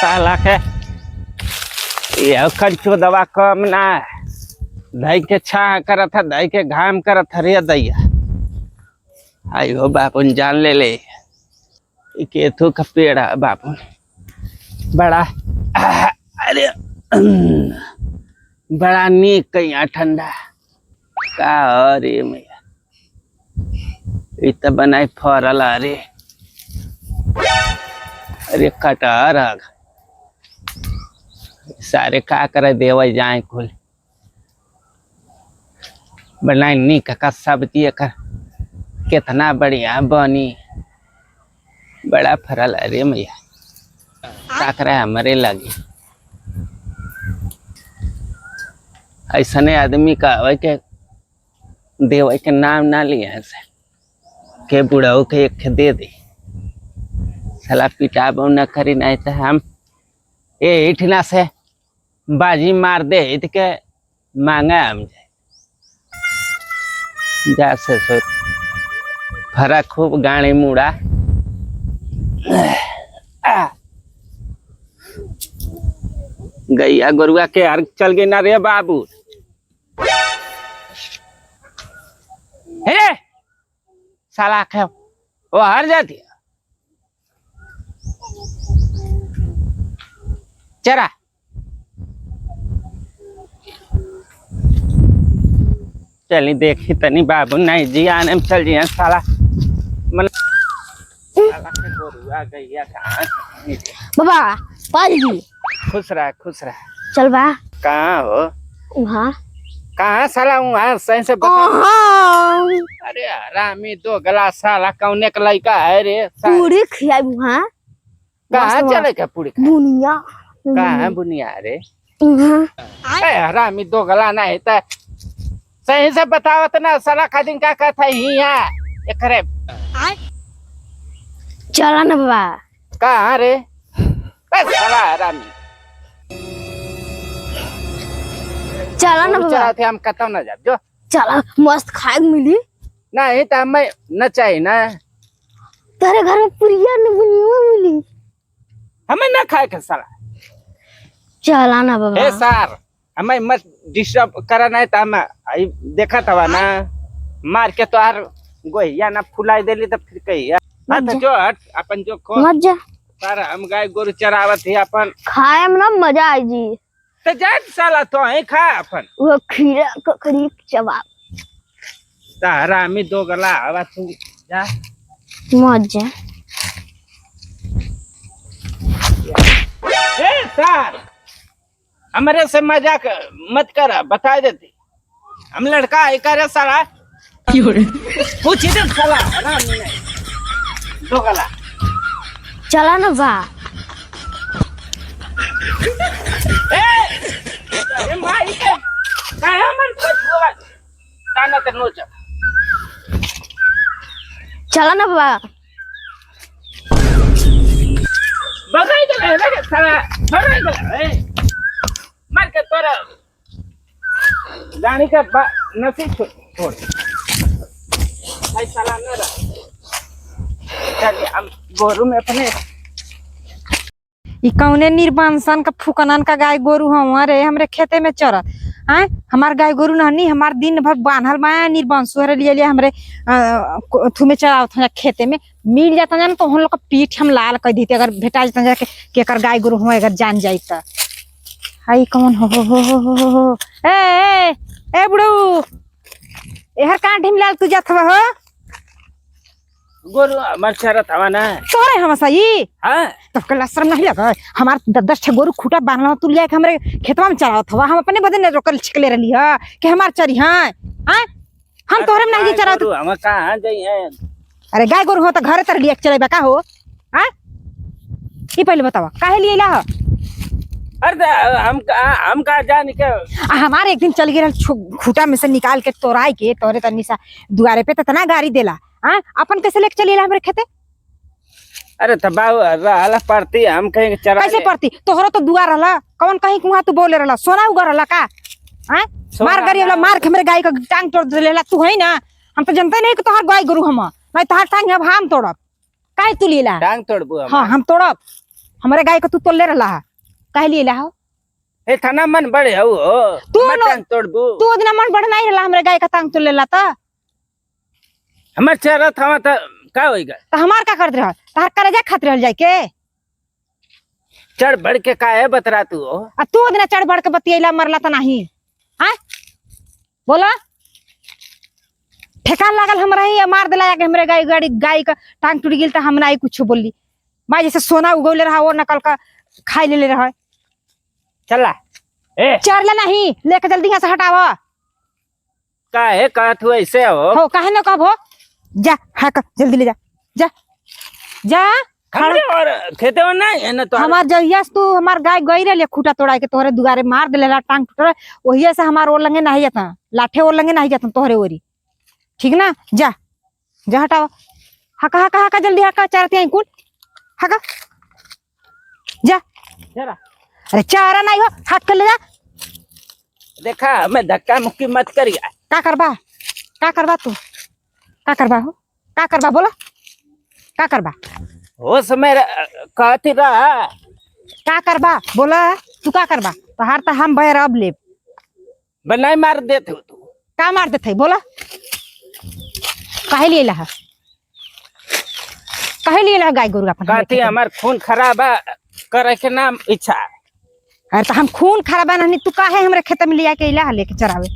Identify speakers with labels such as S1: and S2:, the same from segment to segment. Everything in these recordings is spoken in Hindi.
S1: साला के ये कंचो दवा कम ना दही के छा करत था दही के घाम करत रे दैया आयो बापुन जान ले केथू का पेड़ है बापुन बड़ा अरे बड़ा नीक कहीं ठंडा का अरे मैया इत बनाई फरल अरे अरे कटहर सारे का करे देवे जाए कुल बनाई नीक का सब्जी कर कितना बढ़िया बनी बड़ा फरल अरे मैया का करे हमारे लगी ऐसने आदमी का के देवे के नाम ना लिया से के बुढ़ाऊ के एक दे दे साला पिटाब न करी नहीं तो हम ये इठना से बाजी मार दे इत के मांगा हम जा से सो फरा खूब गाड़ी मुड़ा गैया गोरुआ के अर्घ चल गई ना रे बाबू हे साला के वो हार जाती है चरा चली देखी तनी बाबू नहीं जी आने में चल जी साला मन साला के गोरुआ गैया कहाँ
S2: बाबा पाजी
S1: खुश रहा
S2: चल बा
S1: कहाँ हो
S2: वहाँ
S1: कहाँ साला वहाँ सही से बता अरे रामी दो गला साला कौने का लड़का है रे
S2: पूरी खियाई वहाँ
S1: कहाँ चले क्या पूरी
S2: बुनिया
S1: कहाँ बुनिया रे
S2: वहाँ
S1: रामी दो गला नहीं तो सही से बतावत ना साला खादिन का कहता है यहाँ एकरे
S2: चला ना बाबा
S1: कहाँ रे साला रामी
S2: चला ना बाबा
S1: थे हम कतौ ना जाब जो
S2: चला मस्त खाए मिली
S1: नहीं तो हमें न चाहिए ना
S2: तेरे घर में पुरिया न बुनिया मिली
S1: हमें न खाए के साला
S2: चला ना बाबा
S1: ए सर हमें मत डिस्टर्ब करा नहीं तो हम आई देखा था ना मार के तो यार गोहिया ना फुलाई देली तो फिर कही हाँ तो जो हट अपन जो खो
S2: मत जा
S1: सर हम गाय गोरु चरावत ही अपन
S2: खाए में ना मजा आई जी
S1: तो जा साला तो ही खा अपन
S2: वो खीरा ककड़ी चबाब
S1: तारा में दो गला हवा तू जा
S2: मत जा
S1: ए सर हमारे से मजाक मत कर बता देती हम लड़का है करे साला पूछ दे साला आराम नहीं दो गला
S2: चला ना बा
S1: ए माई के काय हमन को ताना ते नो
S2: चला ना बाबा
S1: बगाई दे रे साला बगाई दे मार के तोरा गाड़ी का नसी छोड़ भाई साला न रहा चलिए हम गोरू में अपने
S3: कौने निर्बांसन का फुकनन का गाय गोरू हमारे हमरे खेते में चरत हैं हमार गाय गोरू नहनी हमार दिन भर बांधल माया निर्बांसु हरे लिए हमारे थुमे चरावत हैं खेते में मिल जाता जान तो हम लोग का पीठ हम लाल कर देते अगर भेटा जाता जाके केकर गाय गोरू हो अगर जान जाई त हाई कौन हो ए बुढ़ऊ एहर कहाँ ढिमलाल तू जात हो
S1: गोरू हमार चरत हवा ना
S3: तोरे हम सही
S1: हां
S3: तो कल शर्म नहीं लगा हमार 10 ठे गोरू खूटा बांधल तू लिया के हमरे खेतवा में चरावत हवा हम अपने बदन रोकल छिकले रहली ह कि हमार चरी हां हां हम तोरे में नहीं चरावत
S1: हम कहां जाई है
S3: अरे गाय गोरू हो तो घरे तर लिया के चलेबा का हो हां ई पहले बतावा काहे लिए ला
S1: अरे हम कहा जाने के
S3: हमारे एक दिन चल गए खूटा में से निकाल के तोराई के तोरे तनी सा दुआरे पे तना गाड़ी देला हां अपन कैसे लेके चलेला हमरे खेते
S1: अरे तो बाबू रहला पड़ती हम कहीं चरा
S3: कैसे पड़ती तोहरा तो दुआ रहला कौन कहीं कुआ तू बोले रहला सोना उगा रहला का हां मार गाड़ी वाला मार के हमरे गाय का टांग तोड़ देला तू है ना हम तो जानते नहीं कि तोहर गाय गरु हम मैं तोहर टांग अब हम तोड़ब काहे तू लीला
S1: टांग तोड़बू
S3: हां हम तोड़ब हमारे गाय को तू तो ले रहा है कह लिए ला हो
S1: ए थाना मन बड़े हो
S3: तू
S1: मटन तोड़बू
S3: तू ओदिना मन बढ़ नहीं रहा हमारे गाय का टांग तो ले ला था
S1: हमर चेहरा था तो का होएगा
S3: तो हमार का करते रह तार करेजा खात रह जाए के
S1: चढ़ बढ़ के का है बतरा तू हो
S3: आ तू ओदिना चढ़ बढ़ के बतियला मरला तो नहीं हां बोला ठेकान लागल हमरा ही मार दिला के हमरे गाय का टांग टूट गेल त हम नहीं कुछ बोली मां जैसे सोना उगौले रहा और नकल का खाई ले रहा
S1: चला ए
S3: चढ़ला नहीं लेके जल्दी यहां से हटावा
S1: का है का तू ऐसे हो
S3: काहे न कहबो जा हाक जल्दी ले जा जा जा
S1: हमरे और खेते में नहीं है ना तो
S3: हमार जहिया से तू हमार गाय गई रे खूटा तोड़ा के तोहरे दुआरे मार देले टांग टूट वही से हमार ओर लंगे नहीं जाता लाठे ओर लंगे नहीं जाता तोहरे ओरी ठीक ना जा जा हटाओ हका हका हका जल्दी हका चारते हैं कुल हका जा
S1: जरा
S3: अरे चारा नहीं हो हाथ कर ले जा
S1: देखा मैं धक्का मुक्की मत करिया
S3: का करबा तू का करबा हो का करबा बोला का करबा
S1: हो समय कहती रहा
S3: का करबा बोला तू का करबा तहार त हम बैर अब ले
S1: बनाई मार देते हो तू
S3: का मार देते बोला काहे लिए ला काहे लिए ला गाय गोरु अपन
S1: कहती हमार खून खराब है करे के नाम इच्छा है
S3: अरे तो हम खून खराब नहीं तू काहे हमरे खेत में लिया के इला लेके चरावे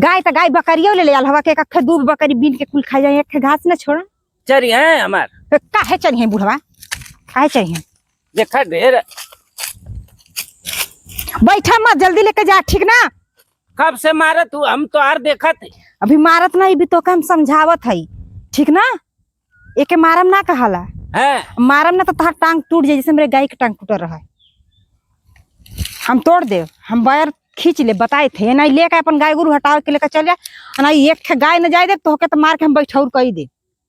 S3: गाय तो गाय बकरियों ले आल हवा के एक दूब बकरी बीन के कुल खा जाए एक घास न छोड़ा
S1: चरी है हमार
S3: काहे चाहिए बुढ़वा काहे चाहिए
S1: देखा ढेर
S3: बैठा मत जल्दी लेके जा ठीक ना
S1: कब से मारा तू हम तो आर देखा थे
S3: अभी मारत नहीं भी तो हम समझावत है ठीक ना एके मारम ना कहाला
S1: है
S3: मारम ना तो तहार टांग टूट जाए जैसे मेरे गाय के टांग टूट रहा है हम तोड़ दे हम वायर खींच ले बताए थे ना लेके अपन गाय गुरु हटाव के लेकर चल जा ना एक गाय न जाए दे तो के तो मार के हम बैठौर कही दे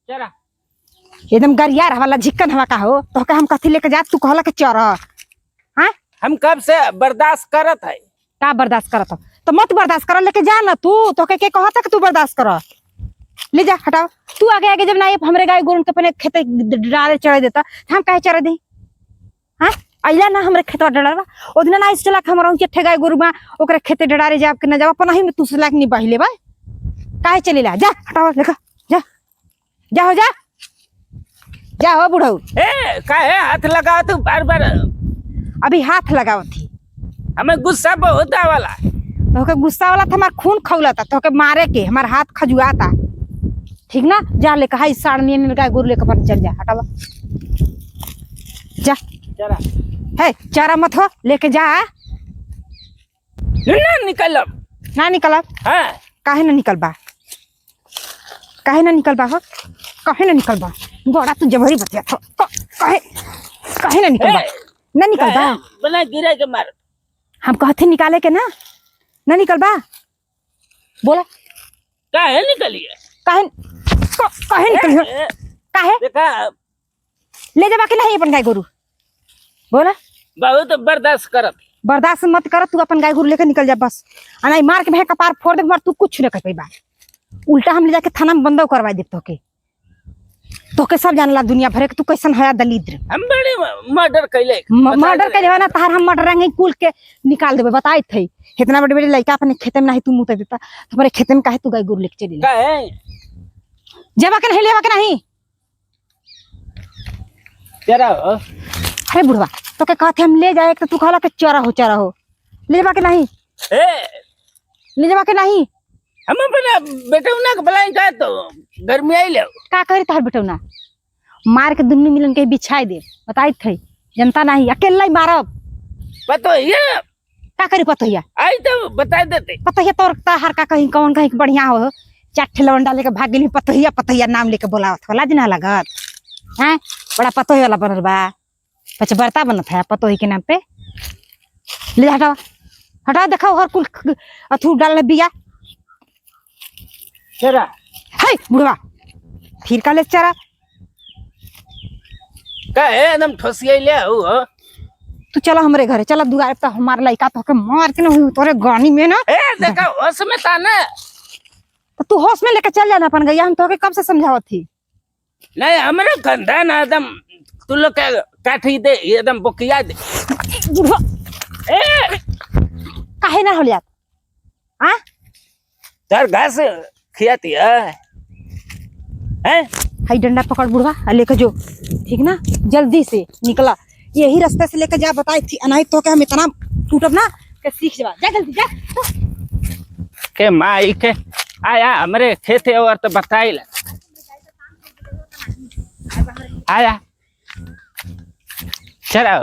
S1: चला
S3: एकदम गरियार वाला झिक्कन हवा का हो तो के हम कथी लेके जा तू कहला के चर हां
S1: हम कब से बर्दाश्त करत है
S3: का बर्दाश्त करत हो? तो मत बर्दाश्त कर लेके जा ना तू तो के कहता कि तू बर्दाश्त कर ले जा हटाओ तू आगे आगे जब ना हमरे गाय गोरु के अपने खेते डाले चढ़े देता हम काहे चढ़े दे हां अइला ना हमरे खेतवा डड़ावा ओदिना ना चला के हमरा के गाय गोरु में ओकरे खेते डड़ारे जाब के ना जाब अपन ही में तू से लाख नहीं बहिले बा काहे चलेला जा हटाओ लेका जा जा हो जा हो बुढ़ऊ
S1: ए काहे हाथ लगा तू बार बार
S3: अभी हाथ लगाओ थी
S1: हमें गुस्सा बहुत आवाला
S3: तो के गुस्सा वाला था हमार खून खौलाता तो के मारे के हमार हाथ खजुआता ठीक ना जा लेके हाई साड़नी में गाय गोरु लेके अपन चल जा हटावा जा
S1: चला
S3: है चारा मत हो लेके जा
S1: ना निकल
S3: ना निकल
S1: हाँ
S3: काहे ना निकलबा काहे ना निकलबा हो काहे ना निकलबा गोड़ा तू जबरी बतिया था काहे काहे ना निकलबा ना निकलबा
S1: बना गिरा के मार
S3: हम कहते निकाले के ना निकलबा बोला
S1: काहे निकलिए
S3: काहे काहे निकलियो काहे
S1: देखा
S3: ले जाबा के नहीं अपन गाय गोरु बोला
S1: बहुत बर्दाश्त करत
S3: बर्दाश्त मत कर तू अपन गाय गोरु लेकर निकल जा बस आ नहीं मार के भे कपार फोड़ दे मार तू कुछ न कर पाइबा उल्टा हम ले जाके थाना में बंद करवा दे तोके सब जानला दुनिया भर के तू कैसन है दलिद्र
S1: हम बड़े मर्डर कैले
S3: मर्डर कैले ना तहार हम मर्डर रंगे कुल के निकाल देबे बताई थे इतना बड़े बड़े लड़का अपने खेते में नहीं तू मुंह देता तुम्हारे खेते में काहे तू गाय गोरु लेके चली
S1: काहे
S3: जेबा के नहीं लेबा के नहीं
S1: तेरा
S3: अरे बुढ़वा तो के कहते हम ले जाए तो तू कहला के चरा हो ले जाबा के नहीं
S1: ए
S3: ले जाबा के नहीं
S1: हम अपना बेटौना के बुलाई का तो गर्मी आई ले
S3: का करी तहार बेटौना मार के दुन्नू मिलन के बिछाई दे बताई थे जनता नहीं अकेला ही मारब
S1: पतो ये
S3: का करी पतोहिया
S1: आई तो बता देते
S3: पतोहिया तोर तहार का कहीं कौन कहीं बढ़िया हो चार लवंडा लेके भाग गेली पतोहिया नाम लेके बोलावत होला जना लगत हैं बड़ा पतोही वाला बनल बा पचबरता बनत है पतोही के नाम पे ले हटाओ देखो हर कुल अथू डाल बिया
S1: तेरा
S3: है बुढ़वा फिर का ले चरा
S1: काहे एकदम ठोसिया ले हो
S3: तू चला हमरे घरे चला दुआर पे हमार लइका तो के मार के ना तोरे गानी में ना
S1: ए देखा होश में था ना
S3: तो तू होश में लेके चल जाना अपन गैया हम तो के कब से समझावत थी
S1: नहीं हमारे खानदान एकदम तू लोग के काठी दे एकदम बोकिया दे
S3: बुढ़वा
S1: ए
S3: काहे ना होलिया हाँ
S1: तार घास खियाती है हैं?
S3: हाई डंडा पकड़ बुढ़वा आ लेके जो ठीक ना जल्दी से निकला यही रास्ते से लेकर जा बताई थी अनाई तो के हम इतना टूटब ना के सीख जा जल्दी जा
S1: के माई के आया हमरे खेते और तो बताइला आया चला